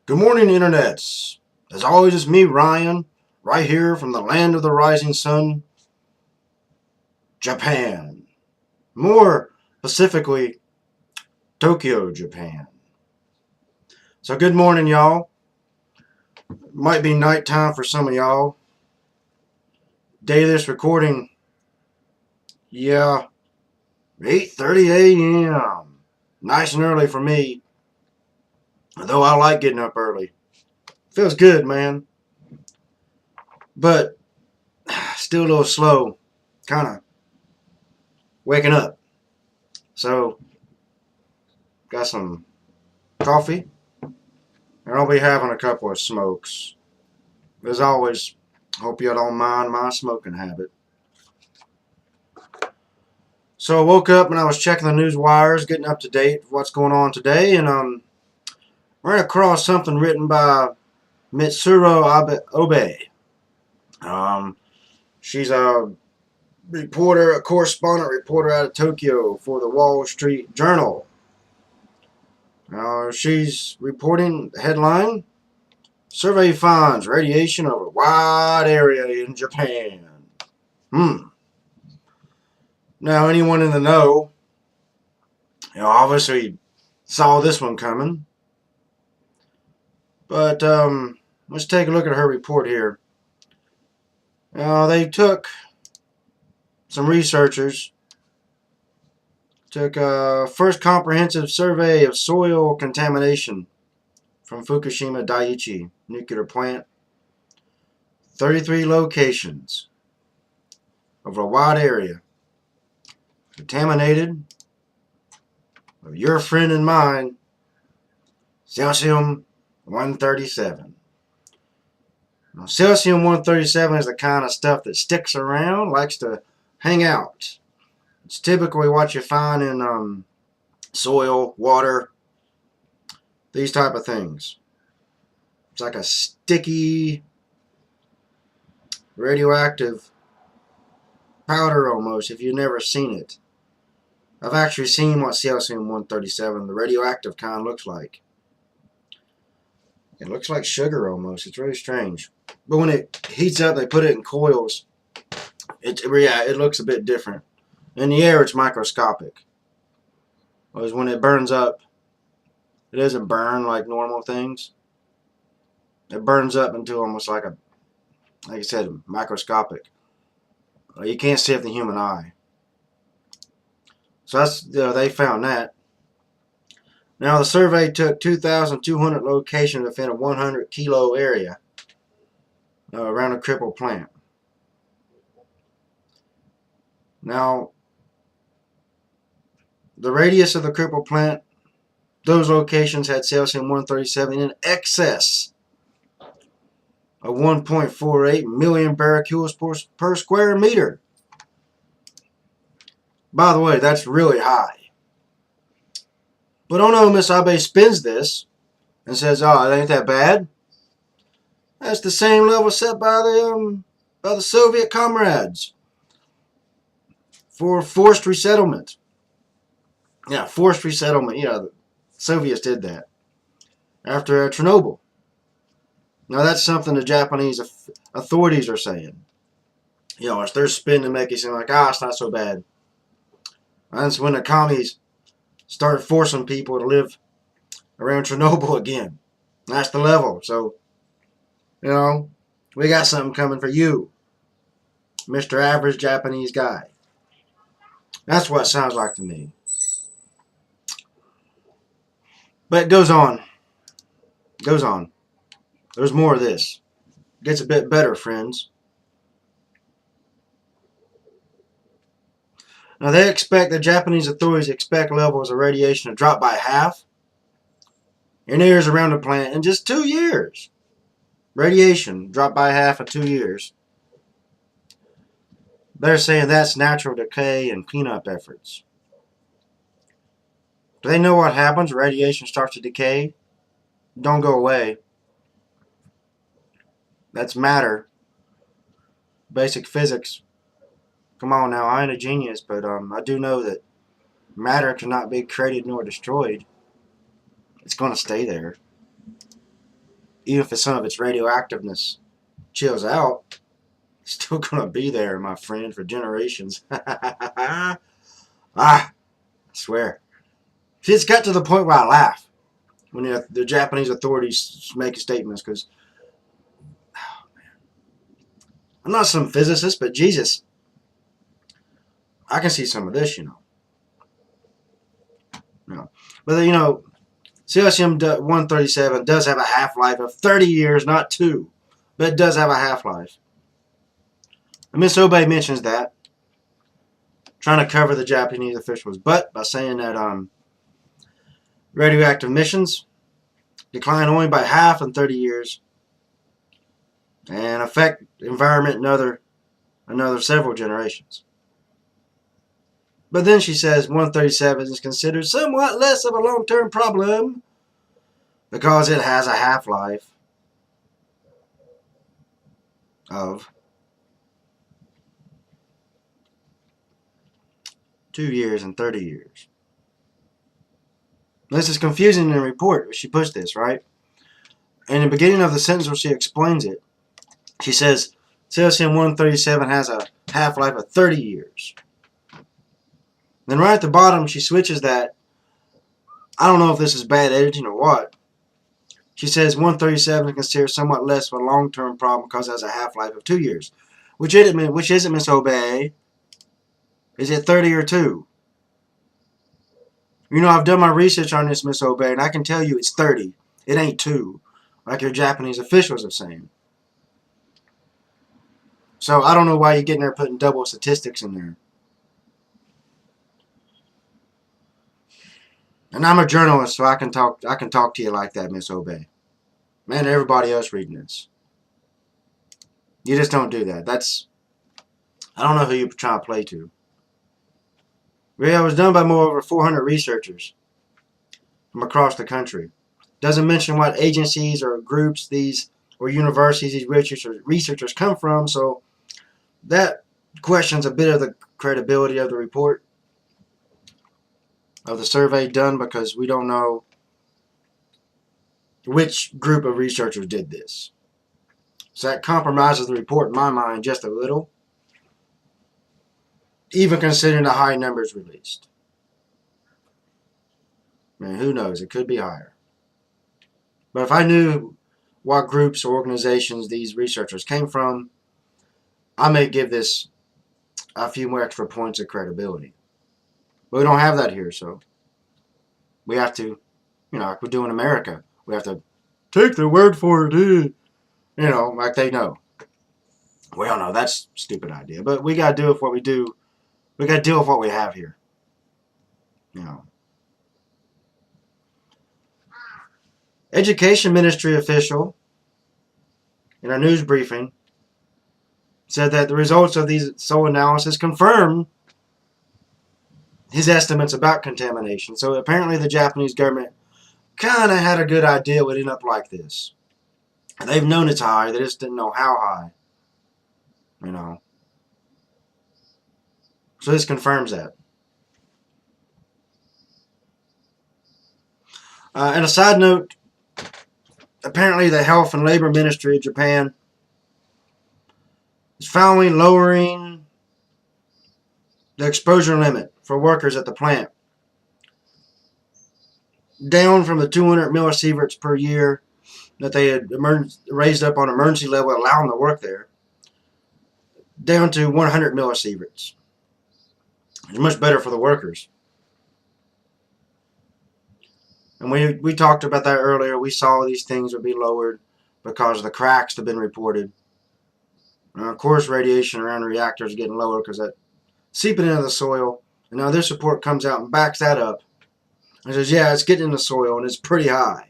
Good morning, internets. As always, it's me, Ryan, right here from the land of the rising sun, Japan. More specifically, Tokyo, Japan. So, good morning, y'all. Might be nighttime for some of y'all. Day of this recording, yeah, 8:30 a.m. Nice and early for me, though I like getting up early. Feels good, man. But still a little slow, kind of waking up. So, got some coffee. And I'll be having a couple of smokes. As always, hope you don't mind my smoking habit. So I woke up and I was checking the news wires, getting up to date with what's going on today, and ran across something written by Mitsuru Obe. Um, she's a reporter, a correspondent reporter out of Tokyo for the Wall Street Journal. She's reporting the headline: Survey finds radiation over wide area in Japan. Now, anyone in the know, obviously saw this one coming. But let's take a look at her report here. They took some researchers, took a first comprehensive survey of soil contamination from Fukushima Daiichi nuclear plant, 33 locations over a wide area, contaminated with your friend and mine, Cesium 137. Now, Cesium 137 is the kind of stuff that sticks around, likes to hang out. It's typically what you find in soil, water, these type of things. It's like a sticky, radioactive powder almost, if you've never seen it. I've actually seen what Cesium 137, the radioactive kind, looks like. It looks like sugar almost. It's really strange. But when it heats up, they put it in coils. It looks a bit different. In the air, it's microscopic. Whereas when it burns up, it doesn't burn like normal things. It burns up into almost like I said, microscopic. You can't see it with the human eye. So they found that. Now the survey took 2,200 locations within a 100 kilo area around a crippled plant. Now, the radius of the crippled plant, those locations had Cesium 137 in excess of 1.48 million baracules per square meter. By the way, that's really high. But oh no, Miss Abe spins this and says, "Oh, it ain't that bad." That's the same level set by the Soviet comrades for forced resettlement. Yeah, forced resettlement. The Soviets did that after Chernobyl. Now that's something the Japanese authorities are saying. It's their spin to make it seem like, it's not so bad. That's when the commies started forcing people to live around Chernobyl again. That's the level. So, we got something coming for you, Mr. Average Japanese Guy. That's what it sounds like to me. But it goes on. It goes on. There's more of this. It gets a bit better, friends. Now, the Japanese authorities expect levels of radiation to drop by half in areas around the plant in just 2 years. Radiation dropped by half in 2 years. They're saying that's natural decay and cleanup efforts. Do they know what happens when radiation starts to decay? Don't go away. That's matter. Basic physics. Come on now, I ain't a genius, but I do know that matter cannot be created nor destroyed. It's going to stay there. even if some of its radioactiveness chills out, it's still going to be there, my friend, for generations. I swear. See, it's got to the point where I laugh when the Japanese authorities make statements, because I'm not some physicist, but Jesus, I can see some of this, you know. But, cesium-137 does have a half-life of 30 years, not 2. But it does have a half-life. And Miss Obey mentions that, trying to cover the Japanese officials' butt by saying that radioactive emissions decline only by half in 30 years and affect the environment another several generations. But then she says 137 is considered somewhat less of a long-term problem because it has a half-life of 2 years and 30 years. This is confusing in the report. She puts this, right? In the beginning of the sentence where she explains it, she says cesium-137 has a half-life of 30 years. Then right at the bottom, she switches that. I don't know if this is bad editing or what. She says 137 is considered somewhat less of a long-term problem because it has a half-life of 2 years. Which is it, Miss Obey? Is it 30 or 2? You know, I've done my research on this, Miss Obey, and I can tell you it's 30. It ain't 2, like your Japanese officials are saying. So I don't know why you're getting there putting double statistics in there. And I'm a journalist, so I can talk to you like that, Miss Obey. Man, everybody else reading this. You just don't do that. I don't know who you're trying to play to. Yeah, it was done by more over 400 researchers from across the country. Doesn't mention what agencies or groups or universities these researchers come from, so that questions a bit of the credibility of the report, of the survey done, because we don't know which group of researchers did this. So that compromises the report in my mind just a little, even considering the high numbers released. I mean, who knows? It could be higher. But if I knew what groups or organizations these researchers came from, I may give this a few more extra points of credibility. But we don't have that here, so we have to, like we do in America, we have to take their word for it, like they know. Well, no, that's a stupid idea. But we got to do with what we do. We got to deal with what we have here. Education Ministry official in a news briefing said that the results of these soil analysis confirm his estimates about contamination. So apparently the Japanese government kind of had a good idea it would end up like this. And they've known it's high. They just didn't know how high. So this confirms that. And a side note, apparently the Health and Labor Ministry of Japan is finally lowering the exposure limit for workers at the plant down from the 200 millisieverts per year that they had raised up on emergency level, allowing them to work there, down to 100 millisieverts. It's much better for the workers. And we talked about that earlier. We saw these things would be lowered because the cracks have been reported. And of course, radiation around the reactors is getting lower because that's seeping into the soil. And now this report comes out and backs that up. And says, yeah, it's getting in the soil and it's pretty high.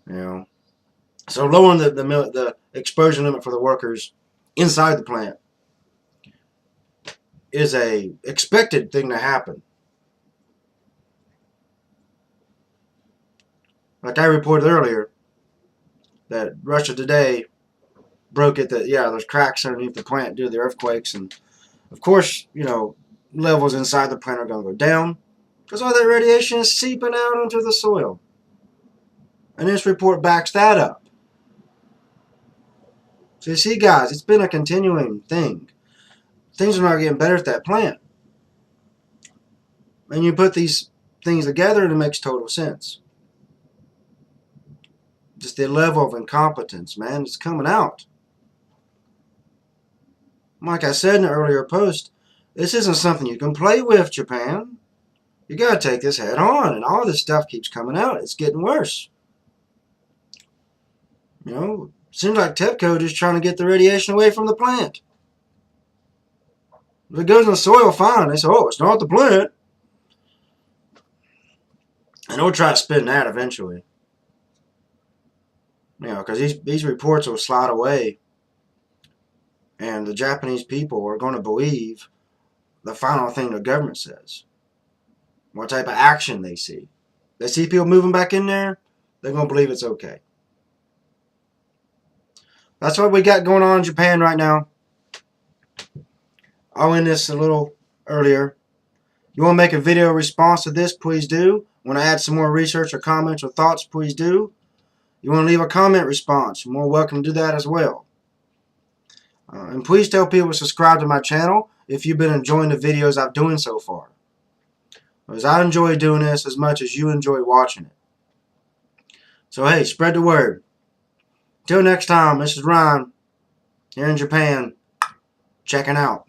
So lowering the exposure limit for the workers inside the plant is a expected thing to happen. Like I reported earlier, that Russia Today broke it that, there's cracks underneath the plant due to the earthquakes. And, of course, levels inside the plant are going to go down because all that radiation is seeping out into the soil. And this report backs that up. So you see, guys, it's been a continuing thing. Things are not getting better at that plant. And you put these things together and it makes total sense. Just the level of incompetence, man, it's coming out. Like I said in an earlier post, this isn't something you can play with, Japan. You gotta take this head on, and all this stuff keeps coming out. It's getting worse. You know, seems like TEPCO just trying to get the radiation away from the plant. If it goes in the soil, fine. They say, oh, it's not the plant. And they'll try to spin that eventually. You know, because these reports will slide away. And the Japanese people are going to believe the final thing the government says. What type of action they see. They see people moving back in there, they're going to believe it's okay. That's what we got going on in Japan right now. I'll end this a little earlier. You want to make a video response to this, please do. Want to add some more research or comments or thoughts, please do. You want to leave a comment response, you're more welcome to do that as well. And please tell people to subscribe to my channel if you've been enjoying the videos I've doing so far. Because I enjoy doing this as much as you enjoy watching it. So hey, spread the word. Till next time, this is Ryan here in Japan, checking out.